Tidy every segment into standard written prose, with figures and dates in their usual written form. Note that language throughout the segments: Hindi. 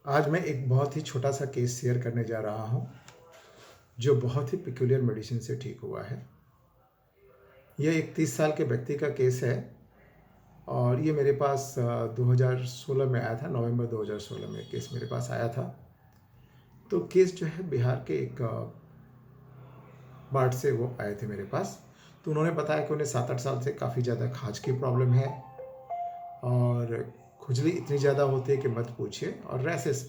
आज मैं एक बहुत ही छोटा-सा केस शेयर करने जा रहा हूँ, जो बहुत ही पेक्यूलियर मेडिसिन से ठीक हुआ है। ये एक 30 साल के व्यक्ति का केस है और ये मेरे पास 2016 में आया था, नवंबर 2016 में केस मेरे पास आया था। तो केस जो है बिहार के एक वार्ड से वो आए थे मेरे पास। तो उन्होंने बताया कि उन्हें 7-8 साल से काफ़ी ज़्यादा खाज की प्रॉब्लम है और खुजली इतनी ज़्यादा होती है कि मत पूछिए और रैशेस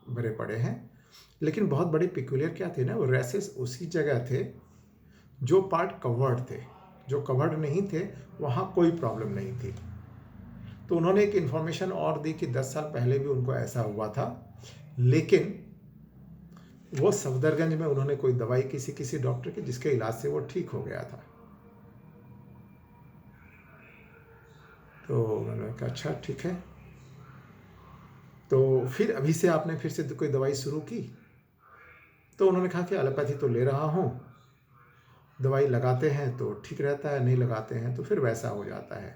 भरे पड़े हैं। लेकिन बहुत बड़ी पेक्यूलियर क्या थे ना, वो रैशेस उसी जगह थे जो पार्ट कवर्ड थे। जो कवर्ड नहीं थे वहाँ कोई प्रॉब्लम नहीं थी। तो उन्होंने एक इन्फॉर्मेशन और दी कि 10 साल पहले भी उनको ऐसा हुआ था, लेकिन वो सफदरगंज में उन्होंने कोई दवाई किसी डॉक्टर की जिसके इलाज से वो ठीक हो गया था। तो मैंने कहा अच्छा ठीक है। तो फिर अभी से आपने फिर से कोई दवाई शुरू की? तो उन्होंने कहा कि एलोपैथी तो ले रहा हूँ, दवाई लगाते हैं तो ठीक रहता है, नहीं लगाते हैं तो फिर वैसा हो जाता है।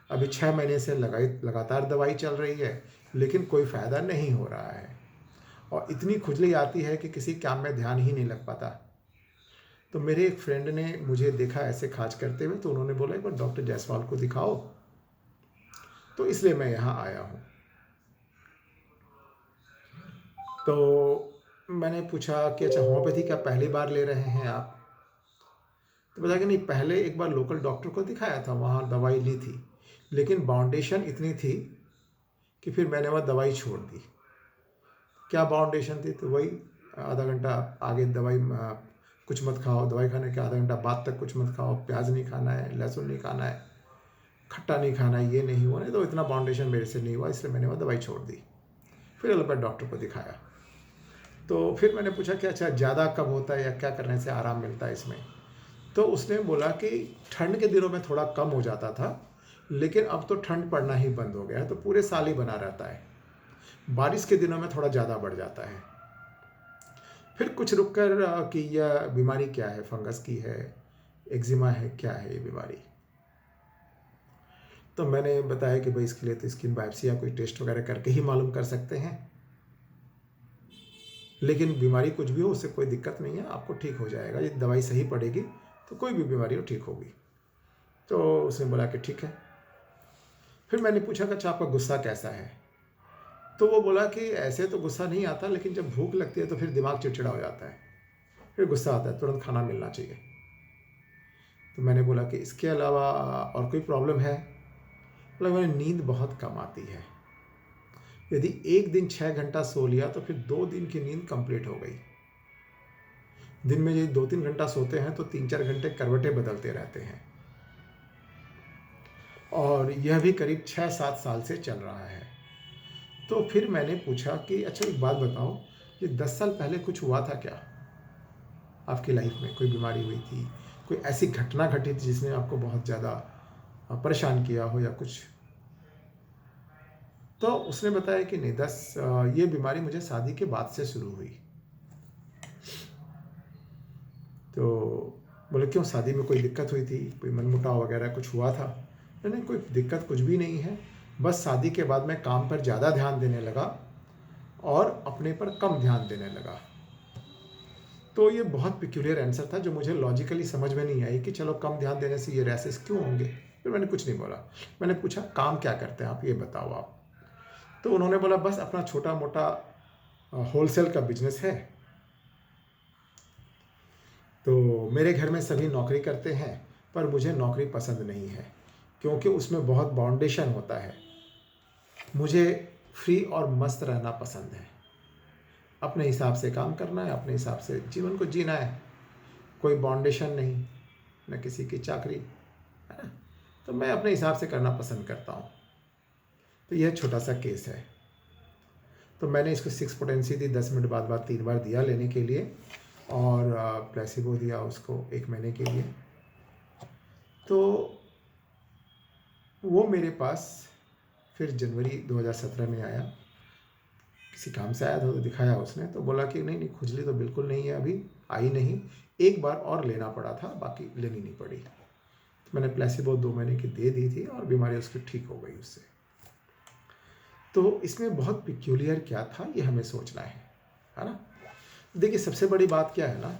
अभी 6 महीने से लगातार दवाई चल रही है, लेकिन कोई फ़ायदा नहीं हो रहा है और इतनी खुजली आती है कि किसी काम में ध्यान ही नहीं लग पाता। तो मेरे एक फ्रेंड ने मुझे देखा ऐसे खाज करते हुए, तो उन्होंने बोला एक बार डॉक्टर जायसवाल को दिखाओ। तो इसलिए मैं यहाँ आया हूँ। तो मैंने पूछा कि अच्छा होम्योपैथी क्या पहली बार ले रहे हैं आप? तो बताया कि नहीं, पहले एक बार लोकल डॉक्टर को दिखाया था, वहाँ दवाई ली थी, लेकिन बाउंडेशन इतनी थी कि फिर मैंने वह दवाई छोड़ दी। क्या बाउंडेशन थी? तो वही आधा घंटा आगे दवाई कुछ मत खाओ, दवाई खाने के आधा घंटा बाद तक कुछ मत खाओ, प्याज नहीं खाना है, लहसुन नहीं खाना है, खट्टा नहीं खाना है, ये नहीं हुआ। नहीं तो इतना बाउंडेशन मेरे से नहीं हुआ, इसलिए मैंने वह दवाई छोड़ दी। फिर एलोपैथ डॉक्टर को दिखाया। तो फिर मैंने पूछा कि अच्छा ज़्यादा कब होता है या क्या करने से आराम मिलता है इसमें? तो उसने बोला कि ठंड के दिनों में थोड़ा कम हो जाता था, लेकिन अब तो ठंड पड़ना ही बंद हो गया है, तो पूरे साल ही बना रहता है। बारिश के दिनों में थोड़ा ज़्यादा बढ़ जाता है। फिर कुछ रुक कर कि यह बीमारी क्या है, फंगस की है, एक्जिमा है, क्या है ये बीमारी? तो मैंने बताया कि भाई इसके लिए तो स्किन बायोप्सी या कोई टेस्ट वगैरह करके ही मालूम कर सकते हैं, लेकिन बीमारी कुछ भी हो उससे कोई दिक्कत नहीं है, आपको ठीक हो जाएगा, ये दवाई सही पड़ेगी तो कोई भी बीमारी हो ठीक होगी। तो उसने बोला कि ठीक है। फिर मैंने पूछा कि अच्छा आपका गुस्सा कैसा है? तो वो बोला कि ऐसे तो गुस्सा नहीं आता, लेकिन जब भूख लगती है तो फिर दिमाग चिड़चिड़ा हो जाता है, फिर गुस्सा आता है, तुरंत खाना मिलना चाहिए। तो मैंने बोला कि इसके अलावा और कोई प्रॉब्लम है? बोला मुझे नींद बहुत कम आती है, यदि एक दिन 6 घंटा सो लिया तो फिर 2 दिन की नींद कंप्लीट हो गई। दिन में यदि 2-3 घंटा सोते हैं तो 3-4 घंटे करवटें बदलते रहते हैं, और यह भी करीब 6-7 साल से चल रहा है। तो फिर मैंने पूछा कि अच्छा एक बात बताओ, ये 10 साल पहले कुछ हुआ था क्या आपकी लाइफ में? कोई बीमारी हुई थी, कोई ऐसी घटना घटी थी जिसने आपको बहुत ज़्यादा परेशान किया हो या कुछ? तो उसने बताया कि नहीं, ये बीमारी मुझे शादी के बाद से शुरू हुई। तो बोले क्यों, शादी में कोई दिक्कत हुई थी, कोई मनमुटाव वगैरह कुछ हुआ था? नहीं नहीं, कोई दिक्कत कुछ भी नहीं है, बस शादी के बाद मैं काम पर ज़्यादा ध्यान देने लगा और अपने पर कम ध्यान देने लगा। तो ये बहुत पिक्यूलियर आंसर था जो मुझे लॉजिकली समझ में नहीं आई कि चलो कम ध्यान देने से ये रैसेस क्यों होंगे। फिर मैंने कुछ नहीं बोला। मैंने पूछा काम क्या करते हैं आप, ये बताओ आप। तो उन्होंने बोला बस अपना छोटा मोटा होलसेल का बिजनेस है। तो मेरे घर में सभी नौकरी करते हैं, पर मुझे नौकरी पसंद नहीं है क्योंकि उसमें बहुत बाउंडेशन होता है। मुझे फ्री और मस्त रहना पसंद है, अपने हिसाब से काम करना है, अपने हिसाब से जीवन को जीना है, कोई बाउंडेशन नहीं, न किसी की चाकरी, है ना? तो मैं अपने हिसाब से करना पसंद करता हूँ। तो यह छोटा सा केस है। तो मैंने इसको 6 पोटेंसी दी, 10 मिनट बाद 3 बार दिया लेने के लिए, और प्लेसिबो दिया उसको 1 महीने के लिए। तो वो मेरे पास फिर जनवरी 2017 में आया, किसी काम से आया था तो दिखाया उसने, तो बोला कि नहीं नहीं, खुजली तो बिल्कुल नहीं है, अभी आई नहीं, एक बार और लेना पड़ा था, बाकी लेनी नहीं पड़ी। तो मैंने प्लेसिबो 2 महीने की दे दी थी और बीमारी उसकी ठीक हो गई उससे। तो इसमें बहुत पिक्यूलियर क्या था ये हमें सोचना है ना? देखिए सबसे बड़ी बात क्या है ना,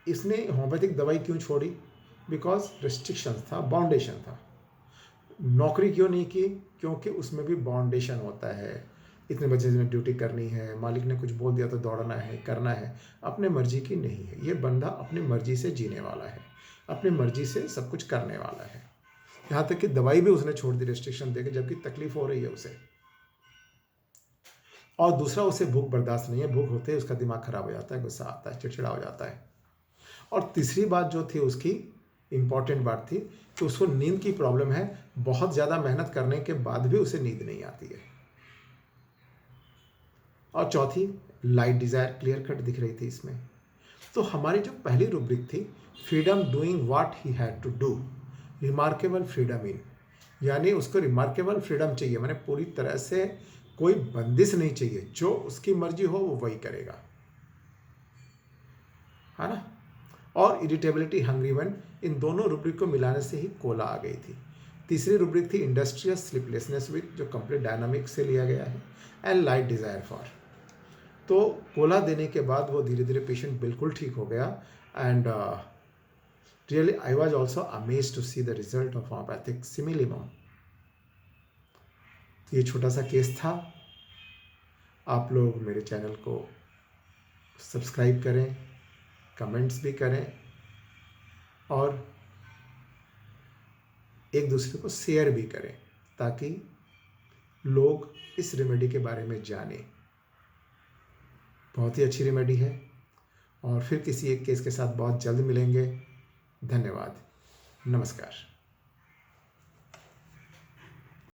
इसने होम्योपैथिक दवाई क्यों छोड़ी? बिकॉज़ रिस्ट्रिक्शंस था, बाउंडेशन था। नौकरी क्यों नहीं की? क्योंकि उसमें भी बाउंडेशन होता है। इतने बजे में ड्यूटी करनी है, मालिक ने कुछ बोल दिया तो दौड़ना है, करना है। अपने मर्ज़ी की नहीं है। ये बंदा अपनी मर्ज़ी से जीने वाला है, अपनी मर्ज़ी से सब कुछ करने वाला है। यहाँ तक कि दवाई भी उसने छोड़ दी रिस्ट्रिक्शन देके, जबकि तकलीफ़ हो रही है उसे। और दूसरा, उसे भूख बर्दाश्त नहीं है, भूख होते ही उसका दिमाग खराब हो जाता है, गुस्सा आता है, चिड़चिड़ा हो जाता है। और तीसरी बात जो थी उसकी, इम्पॉर्टेंट बात थी कि उसको नींद की प्रॉब्लम है, बहुत ज़्यादा मेहनत करने के बाद भी उसे नींद नहीं आती है। और चौथी, लाइट डिज़ायर क्लियर कट दिख रही थी इसमें। तो हमारी जो पहली रूब्रिक थी, freedom doing what he had to do, remarkable freedom in, यानी उसको रिमार्केबल फ्रीडम चाहिए, माने पूरी तरह से कोई बंदिश नहीं चाहिए, जो उसकी मर्जी हो वो वही करेगा, है ना? और इरिटेबिलिटी, हंग्री वन, इन दोनों रूब्रिक को मिलाने से ही कोला आ गई थी। तीसरी रूब्रिक थी इंडस्ट्रियस स्लीपलेसनेस विथ, जो कंप्लीट डायनामिक से लिया गया है, एंड लाइट डिज़ायर फॉर। तो कोला देने के बाद वो धीरे धीरे पेशेंट बिल्कुल ठीक हो गया। And really I was also amazed to see the result of homeopathic simillimum. ये छोटा सा केस था। आप लोग मेरे चैनल को सब्सक्राइब करें, कमेंट्स भी करें और एक दूसरे को शेयर भी करें, ताकि लोग इस रेमेडी के बारे में जानें। बहुत ही अच्छी रेमेडी है। और फिर किसी एक केस के साथ बहुत जल्द मिलेंगे। धन्यवाद। नमस्कार।